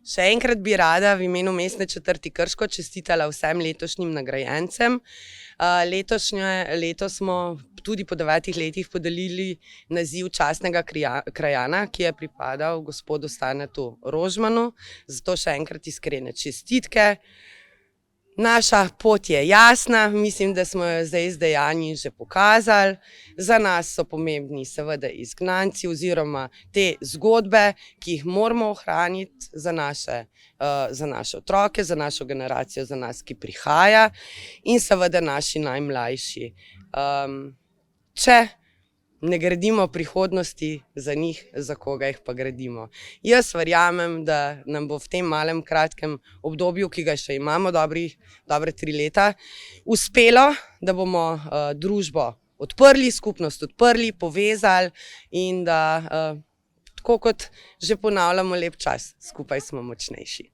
Še enkrat bi rada v imenu Mestne četrti Krško čestitala vsem letošnjim nagrajencem. Letos smo tudi po 9 letih podelili naziv častnega krajana, ki je pripadal gospodu Stanetu Rožmanu. Zato še enkrat iskrene čestitke. Naša pot je jasna, mislim, da smo jo zdaj z dejanji že pokazali. Za nas so pomembni seveda izgnanci oziroma te zgodbe, ki jih moramo ohraniti za naše otroke, za našo generacijo, za nas, ki prihaja, in seveda naši najmlajši. Če ne gradimo prihodnosti za njih, za koga jih pa gradimo. Jaz verjamem, da nam bo v tem malem kratkem obdobju, ki ga še imamo dobre 3 leta, uspelo, da bomo družbo odprli, skupnost odprli, povezali in da, tako kot že ponavljamo lep čas, skupaj smo močnejši.